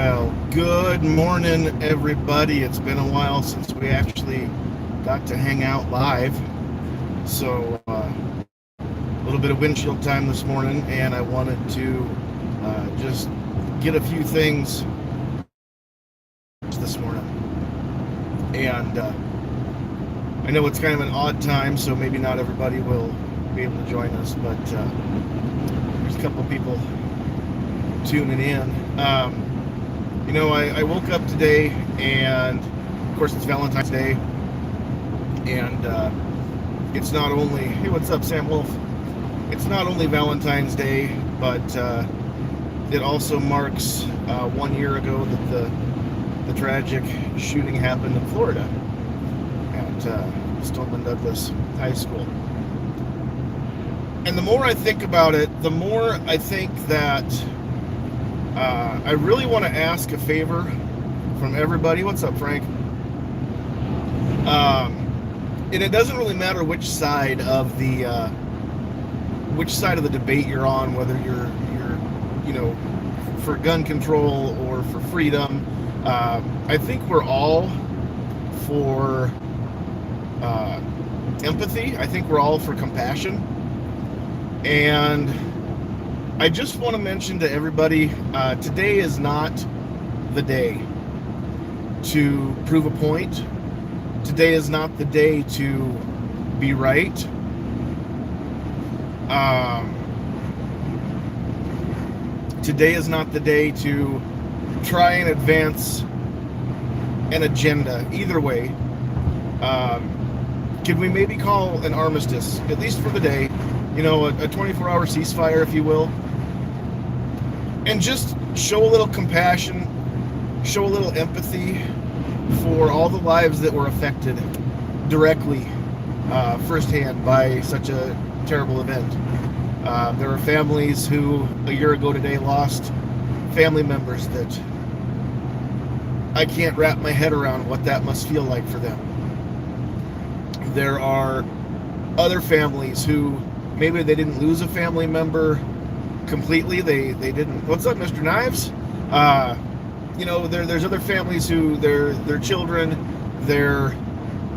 Well, good morning, everybody. It's been a while since we actually got to hang out live. So, a little bit of windshield time this morning, and I wanted to just get a few things this morning. And I know it's kind of an odd time, so maybe not everybody will be able to join us, but there's a couple people tuning in. I woke up today, and of course it's Valentine's Day, and it's not only, hey, what's up, Sam Wolf? It's not only Valentine's Day, but it also marks 1 year ago that the tragic shooting happened in Florida at Stoneman Douglas High School. And the more I think about it, the more I think that I really want to ask a favor from everybody. What's up, Frank? And it doesn't really matter which side of the debate you're on, whether you're for gun control or for freedom. I think we're all for empathy. I think we're all for compassion. And I just want to mention to everybody, today is not the day to prove a point. Today is not the day to be right. Today is not the day to try and advance an agenda. Either way, could we maybe call an armistice, at least for the day, a 24-hour ceasefire, if you will, and just show a little compassion, show a little empathy for all the lives that were affected directly, firsthand, by such a terrible event. There are families who, a year ago today, lost family members that I can't wrap my head around what that must feel like for them. There are other families who maybe they didn't lose a family member completely. They didn't. What's up, Mr. Knives? There's other families who their children, their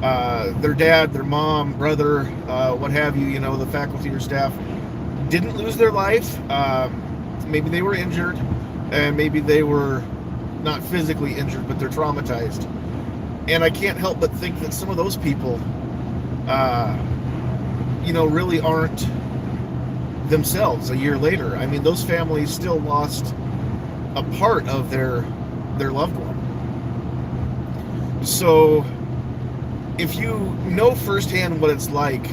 dad, their mom, brother, what have you, the faculty or staff didn't lose their life. Maybe they were injured, and maybe they were not physically injured, but they're traumatized. And I can't help but think that some of those people, really aren't themselves a year later. I mean, those families still lost a part of their loved one. So if you know firsthand what it's like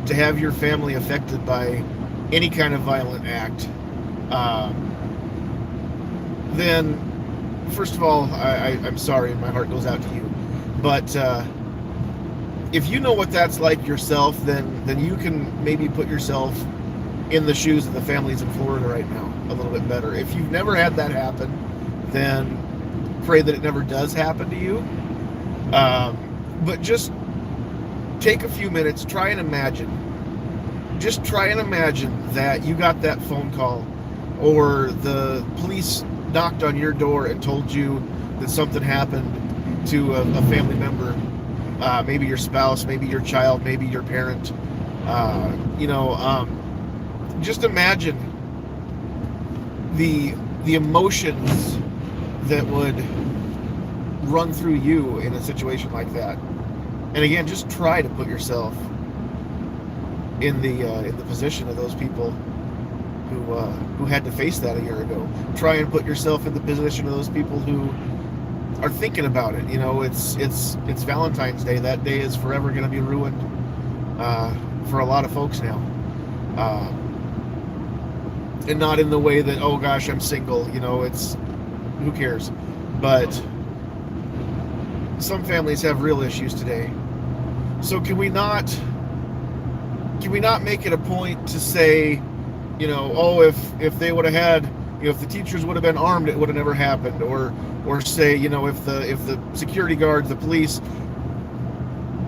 to have your family affected by any kind of violent act, then first of all, I'm sorry, my heart goes out to you. But if you know what that's like yourself, then you can maybe put yourself in the shoes of the families in Florida right now a little bit better. If you've never had that happen, then pray that it never does happen to you. But just take a few minutes, try and imagine that you got that phone call, or the police knocked on your door and told you that something happened to a family member, maybe your spouse, maybe your child, maybe your parent. Just imagine the emotions that would run through you in a situation like that. And again, just try to put yourself in the position of those people who had to face that a year ago. Try and put yourself in the position of those people who are thinking about it. It's Valentine's Day. That day is forever going to be ruined for a lot of folks now. And not in the way that, oh gosh, I'm single, it's, who cares? But some families have real issues today. So can we not make it a point to say, if they would have had, if the teachers would have been armed, it would have never happened, or say, if the security guards, the police,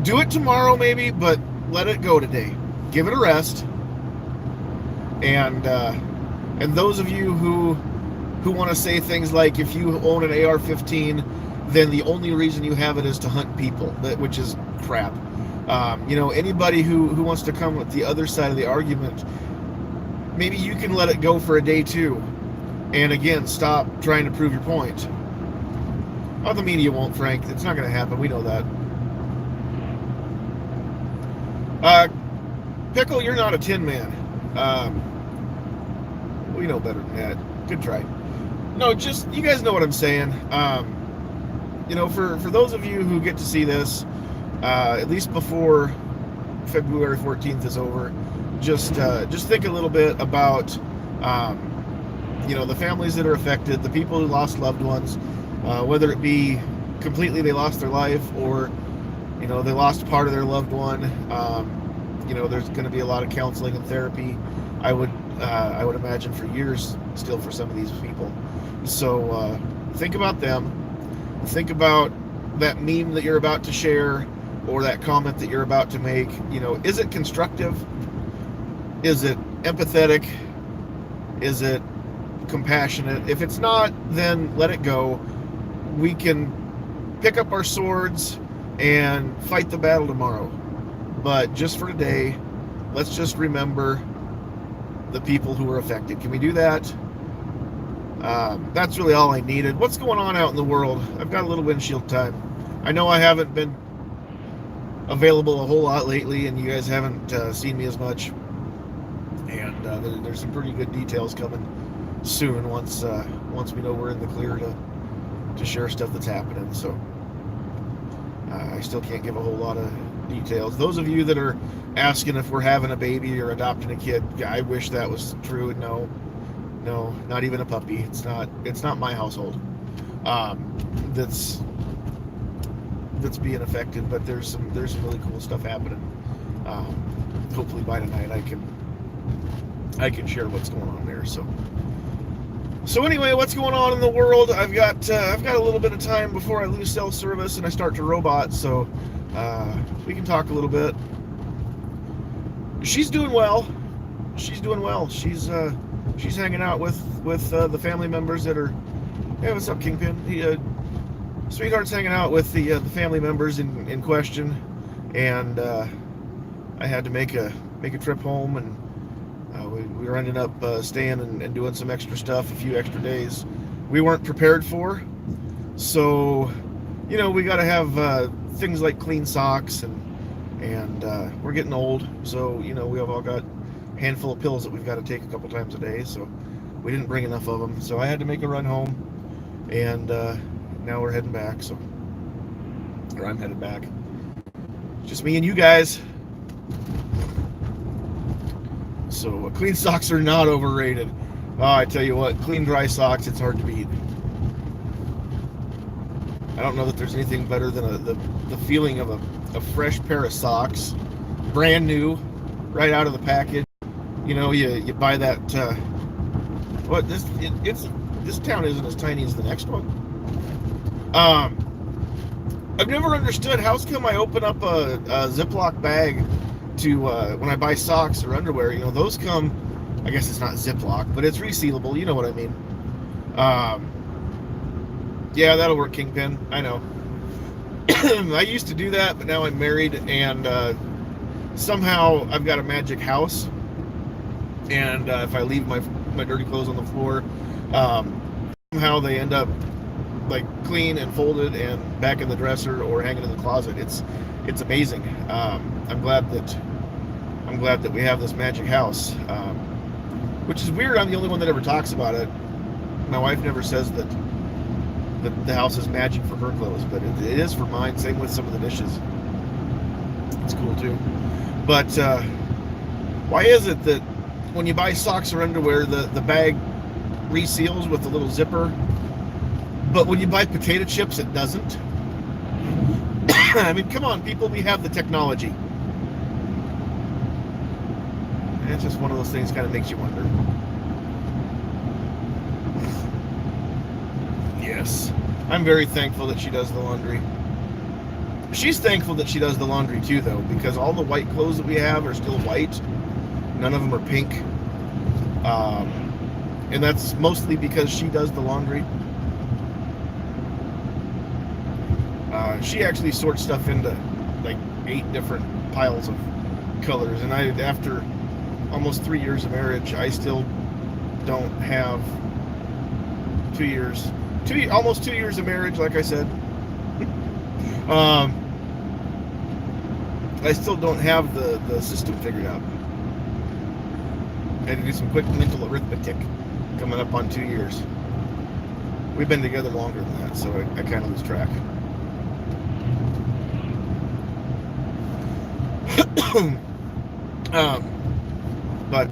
do it tomorrow maybe, but let it go today. Give it a rest. And those of you who who want to say things like, if you own an AR-15, then the only reason you have it is to hunt people, which is crap. Anybody who wants to come with the other side of the argument, maybe you can let it go for a day too. And again, stop trying to prove your point. Oh, the media won't, Frank. It's not going to happen. We know that. Pickle, you're not a Tin Man. We know better than that. Good try. No, just, you guys know what I'm saying. For those of you who get to see this, at least before February 14th is over, just think a little bit about, the families that are affected, the people who lost loved ones, whether it be completely they lost their life, or, they lost part of their loved one. There's going to be a lot of counseling and therapy, I would imagine, for years still for some of these people. So think about them. Think about that meme that you're about to share, or that comment that you're about to make. Is it constructive? Is it empathetic? Is it compassionate? If it's not, then let it go. We can pick up our swords and fight the battle tomorrow. But just for today, let's just remember the people who were affected. Can we do that? That's really all I needed. What's going on out in the world? I've got a little windshield time. I know I haven't been available a whole lot lately, and you guys haven't seen me as much. And there's some pretty good details coming soon once we know we're in the clear to share stuff that's happening. So I still can't give a whole lot of details. Those of you that are asking if we're having a baby or adopting a kid, I wish that was true. No, not even a puppy. It's not my household that's being affected, but there's some really cool stuff happening. Hopefully by tonight I can share what's going on there. So anyway, what's going on in the world? I've got a little bit of time before I lose cell service and I start to robot, so we can talk a little bit. She's doing well. She's hanging out with the family members that are. Hey, what's up, Kingpin? Sweetheart's hanging out with the family members in question, and I had to make a trip home, and we were ending up staying and doing some extra stuff, a few extra days we weren't prepared for. So, we got to have things like clean socks, and we're getting old, so we have all got a handful of pills that we've got to take a couple times a day. So we didn't bring enough of them, so I had to make a run home, and now we're heading back. Or I'm headed back. Just me and you guys. So clean socks are not overrated. Oh, I tell you what, clean dry socks, it's hard to beat. I don't know that there's anything better than the feeling of a fresh pair of socks, brand new, right out of the package. You buy that. This town isn't as tiny as the next one. I've never understood how come I open up a Ziploc bag to when I buy socks or underwear. Those come, I guess it's not Ziploc, but it's resealable. You know what I mean? Yeah, that'll work, Kingpin. I know. I used to do that, but now I'm married, and somehow I've got a magic house. And if I leave my dirty clothes on the floor, somehow they end up like clean and folded and back in the dresser or hanging in the closet. It's amazing. I'm glad that we have this magic house, which is weird. I'm the only one that ever talks about it. My wife never says that the house is magic for her clothes, but it is for mine. Same with some of the dishes. It's cool too. But why is it that when you buy socks or underwear, the bag reseals with a little zipper, but when you buy potato chips, it doesn't? I mean, come on, people, we have the technology. And it's just one of those things, kind of makes you wonder. Yes, I'm very thankful that she does the laundry. She's thankful that she does the laundry too, though, because all the white clothes that we have are still white. None of them are pink. and that's mostly because she does the laundry. She actually sorts stuff into like 8 different piles of colors, and after almost 3 years of marriage, I still don't have almost 2 years of marriage, like I said. I still don't have the system figured out. I had to do some quick mental arithmetic coming up on 2 years. We've been together longer than that, so I kind of lose track. But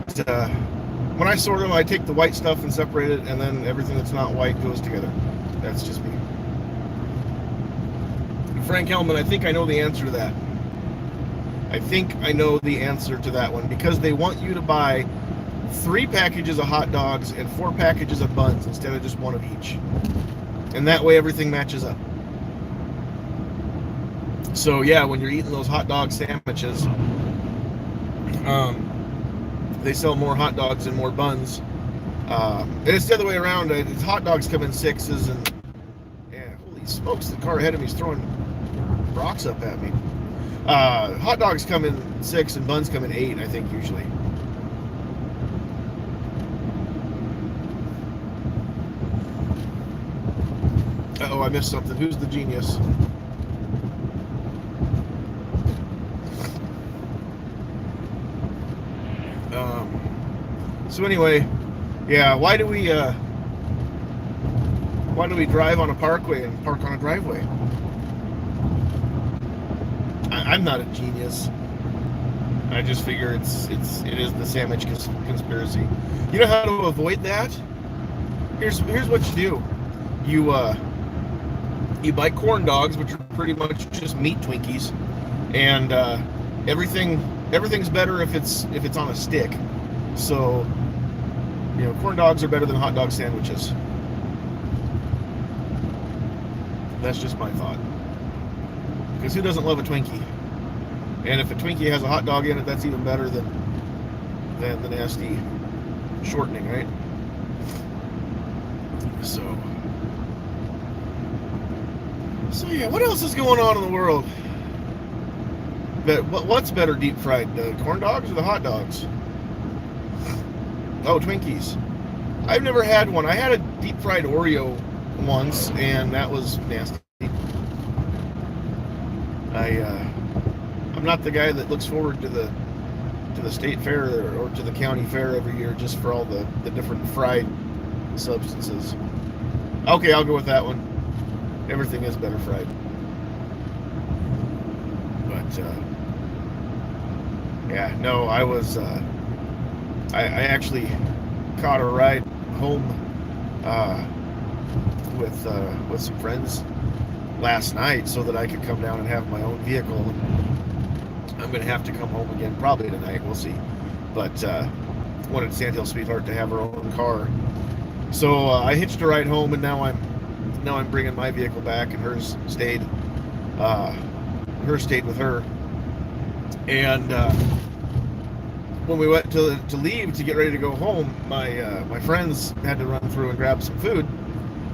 when I sort them, I take the white stuff and separate it, and then everything that's not white goes together. That's just me. Frank Hellman, I think I know the answer to that. I think I know the answer to that one, because they want you to buy 3 packages of hot dogs and 4 packages of buns instead of just 1 of each. And that way everything matches up. So yeah, when you're eating those hot dog sandwiches, they sell more hot dogs and more buns. And it's the other way around. It's hot dogs come in 6s, and yeah, holy smokes, the car ahead of me is throwing rocks up at me. Hot dogs come in 6 and buns come in 8, I think, usually. Uh-oh, I missed something. Who's the genius? So anyway, yeah, why do we drive on a parkway and park on a driveway? I'm not a genius. I just figure it is the sandwich conspiracy. You know how to avoid that? Here's what you do. You buy corn dogs, which are pretty much just meat Twinkies, and everything's better if it's on a stick. So, corn dogs are better than hot dog sandwiches. That's just my thought. Because who doesn't love a Twinkie? And if a Twinkie has a hot dog in it, that's even better than the nasty shortening, right? So yeah, what else is going on in the world? What's better deep fried, the corn dogs or the hot dogs? Oh, Twinkies. I've never had one. I had a deep fried Oreo once, and that was nasty. I'm not the guy that looks forward to the state fair or to the county fair every year just for all the different fried substances. Okay, I'll go with that one. Everything is better fried. But yeah, no, I was I actually caught a ride home with some friends last night so that I could come down and have my own vehicle. I'm going to have to come home again probably tonight. We'll see. But wanted Sandhills Sweetheart to have her own car, so I hitched a ride home, and now I'm bringing my vehicle back, and hers stayed with her. And when we went to leave to get ready to go home, my friends had to run through and grab some food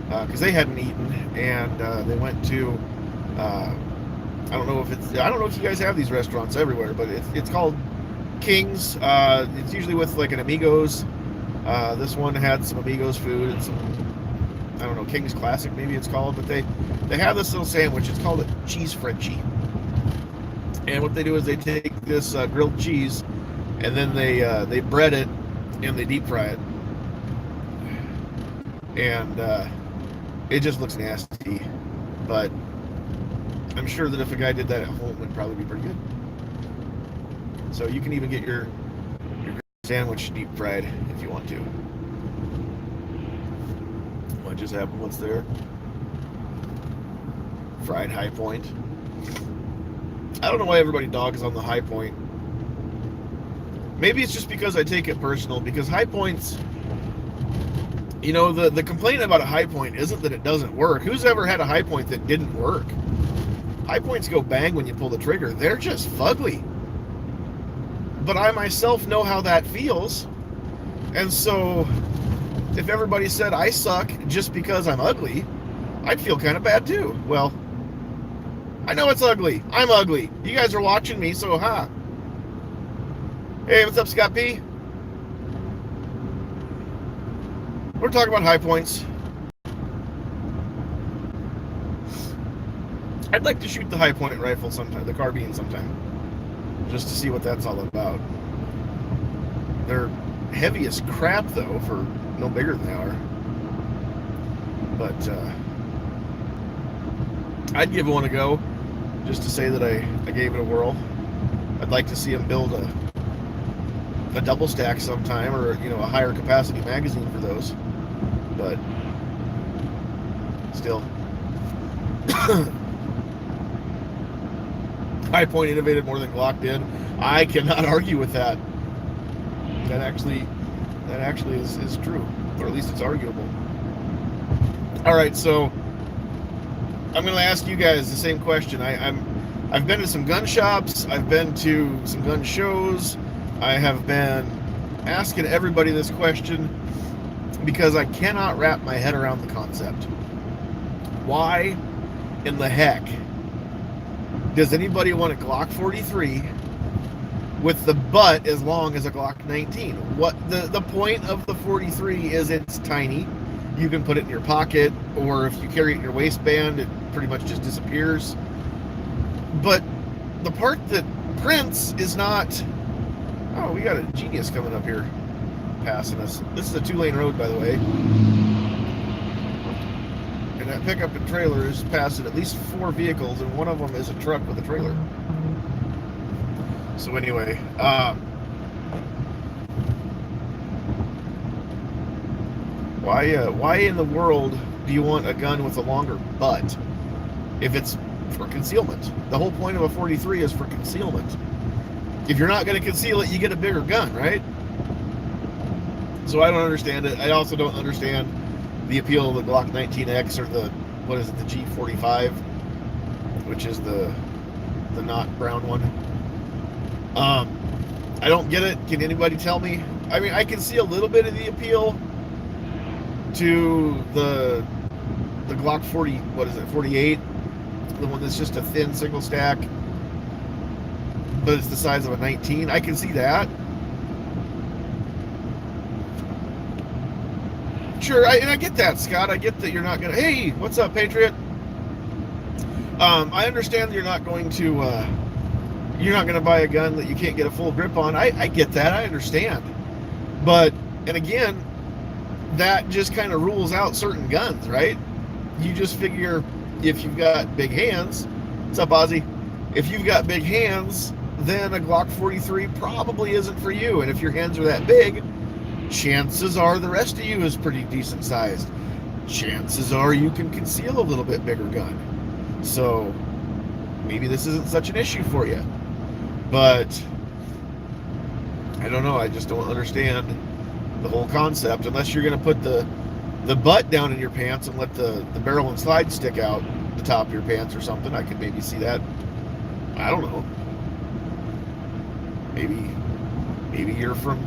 because they hadn't eaten, and they went to I don't know if you guys have these restaurants everywhere, but it's called King's. It's usually with like an Amigos. This one had some Amigos food and some, I don't know, King's Classic maybe it's called, but they have this little sandwich. It's called a cheese Frenchie. And what they do is they take this grilled cheese, and then they bread it and they deep fry it. And it just looks nasty, but I'm sure that if a guy did that at home, it'd probably be pretty good. So you can even get your sandwich deep fried if you want to. What just happened? What's there? Fried High Point. I don't know why everybody dogs on the High Point. Maybe it's just because I take it personal, because High Points, the complaint about a High Point isn't that it doesn't work. Who's ever had a High Point that didn't work? High Points go bang when you pull the trigger. They're just fugly. But I myself know how that feels. And so if everybody said I suck just because I'm ugly, I'd feel kind of bad too. Well, I know it's ugly. I'm ugly. You guys are watching me, so ha. Hey, what's up, Scott P? We're talking about high points. I'd like to shoot the high point rifle sometime, the carbine sometime, just to see what that's all about. They're heavy as crap, though, for no bigger than they are. But I'd give one a go, just to say that I gave it a whirl. I'd like to see them build a double stack sometime, or a higher capacity magazine for those. But still, High Point innovated more than Glock did. I cannot argue with that. That actually is true, or at least it's arguable. All right, so I'm going to ask you guys the same question. I've been to some gun shops. I've been to some gun shows. I have been asking everybody this question because I cannot wrap my head around the concept. Why in the heck does anybody want a Glock 43 with the butt as long as a Glock 19? What the point of the 43 is it's tiny. You can put it in your pocket, or if you carry it in your waistband, it pretty much just disappears. But the part that prints is not... Oh, we got a genius coming up here passing us. This is a 2-lane road, by the way. And that pickup and trailer is passing at least 4 vehicles, and one of them is a truck with a trailer. So anyway, why in the world do you want a gun with a longer butt if it's for concealment? The whole point of a 43 is for concealment. If you're not going to conceal it, you get a bigger gun, right? So I don't understand it. I also don't understand the appeal of the Glock 19X or the G45, which is the not brown one. I don't get it. Can anybody tell me? I mean, I can see a little bit of the appeal to the Glock 48, the one that's just a thin single stack, but it's the size of a 19. I can see that. Sure, and I get that, Scott. I get that you're not gonna. Hey, what's up, Patriot? I understand that you're not going to buy a gun that you can't get a full grip on. I get that. I understand. But, and again, that just kind of rules out certain guns, right? You just figure if you've got big hands, what's up, Ozzy? If you've got big hands, then a Glock 43 probably isn't for you. And if your hands are that big, chances are the rest of you is pretty decent sized. Chances are you can conceal a little bit bigger gun. So maybe this isn't such an issue for you. But I don't know. I just don't understand the whole concept unless you're going to put the butt down in your pants and let the barrel and slide stick out the top of your pants or something. I could maybe see that. I don't know. Maybe you're from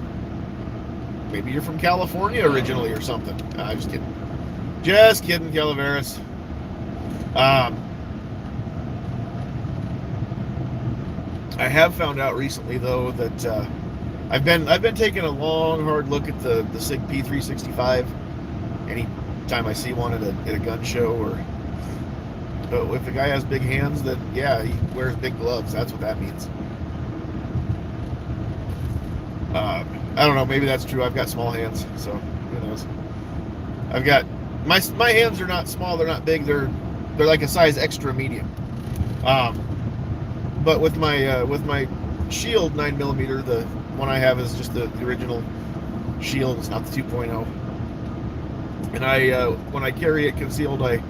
California originally or something. I'm just kidding, Calaveras. I have found out recently though that I've been taking a long hard look at the SIG P365 anytime I see one at a gun show, but if the guy has big hands, then yeah, he wears big gloves. That's what that means. I don't know, maybe that's true. I've got small hands, so who knows. I've got my hands are not small, they're not big, they're like a size extra medium. But with my Shield 9mm, the one I have is just the original Shield. It's not the 2.0. And when I carry it concealed, I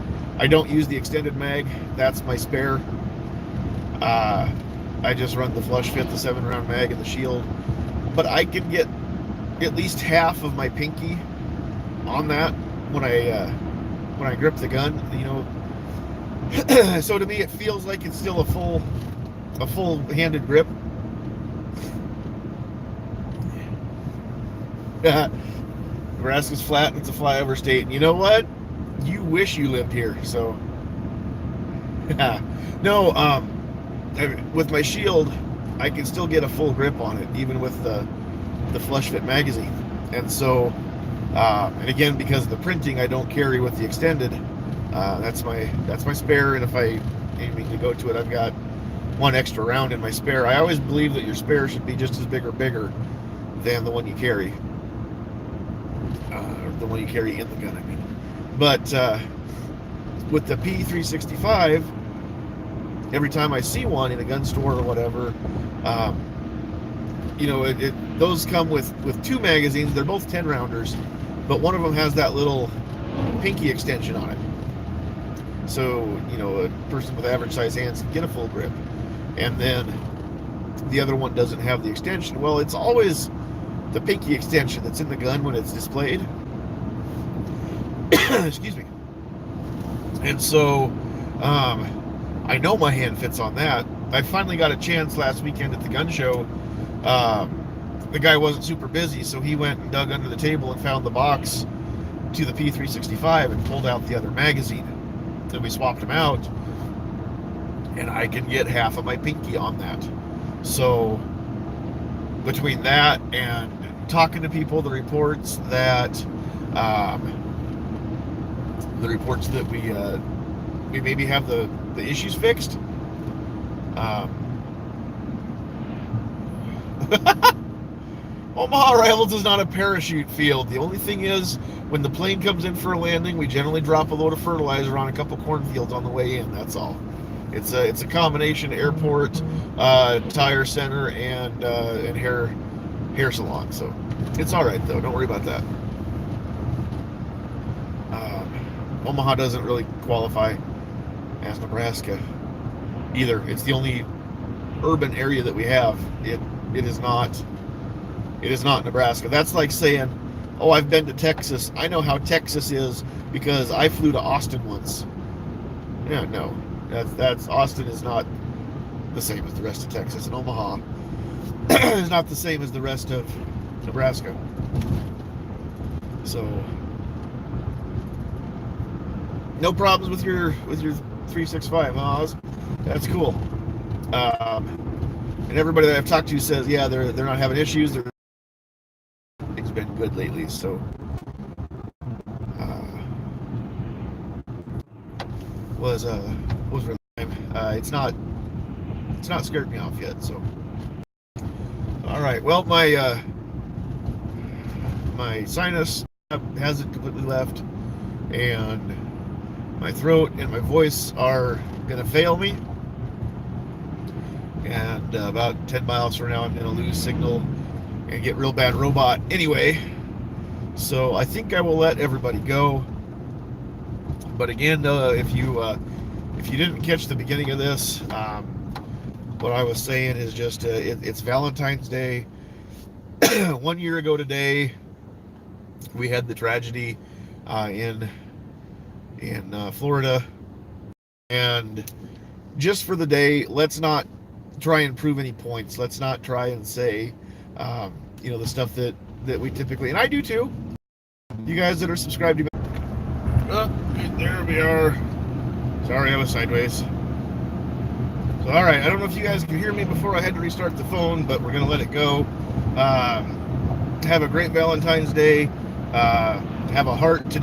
don't use the extended mag. That's my spare. I just run the flush fit, the 7-round mag, and the Shield. But I can get at least half of my pinky on that when I grip the gun, So to me, it feels like it's still a full-handed grip. Nebraska's flat and it's a flyover state. And you know what? You wish you lived here. So, no, with my Shield, I can still get a full grip on it, even with the flush fit magazine. And so, and again, because of the printing, I don't carry with the extended. That's my spare, and if I need to go to it, I've got one extra round in my spare. I always believe that your spare should be just as big or bigger than the one you carry, or the one you carry in the gun, I mean. But with the P365, every time I see one in a gun store or whatever, you know, those come with two magazines. They're both 10 rounders, but one of them has that little pinky extension on it. So, you know, a person with average size hands can get a full grip. And then the other one doesn't have the extension. Well, it's always the pinky extension that's in the gun when it's displayed. Excuse me. And so, I know my hand fits on that. I finally got a chance last weekend at the gun show. The guy wasn't super busy, so he went and dug under the table and found the box to the P365 and pulled out the other magazine. Then we swapped them out, and I can get half of my pinky on that. So between that and talking to people, the reports that we maybe have the issues fixed. Omaha Rivals is not a parachute field. The only thing is, when the plane comes in for a landing, we generally drop a load of fertilizer on a couple cornfields on the way in. That's all. It's a combination airport, tire center, and hair salon. So it's all right though. Don't worry about that. Omaha doesn't really qualify as Nebraska either. It's the only urban area that we have. It is not Nebraska. That's like saying, oh, I've been to Texas. I know how Texas is because I flew to Austin once. Yeah, no. That's Austin is not the same as the rest of Texas, and Omaha is not the same as the rest of Nebraska. So no problems with your 365, huh, Oz? That's cool. And everybody that I've talked to says, yeah, they're not having issues. It's been good lately. So was really time. It's not scared me off yet. So all right. Well, my sinus hasn't completely left, and my throat and my voice are gonna fail me. And about 10 miles from now, I'm gonna lose signal and get real bad robot anyway. So I think I will let everybody go. But again, if you didn't catch the beginning of this, what I was saying is just it's Valentine's Day. 1 year ago today, we had the tragedy in Florida, and just for the day, let's not try and prove any points. Let's not try and say the stuff that we typically, and I do too. You guys that are subscribed to me, there we are. Sorry, I was sideways. So all right, I don't know if you guys can hear me before I had to restart the phone, but we're gonna let it go. Have a great Valentine's Day. Have a heart today.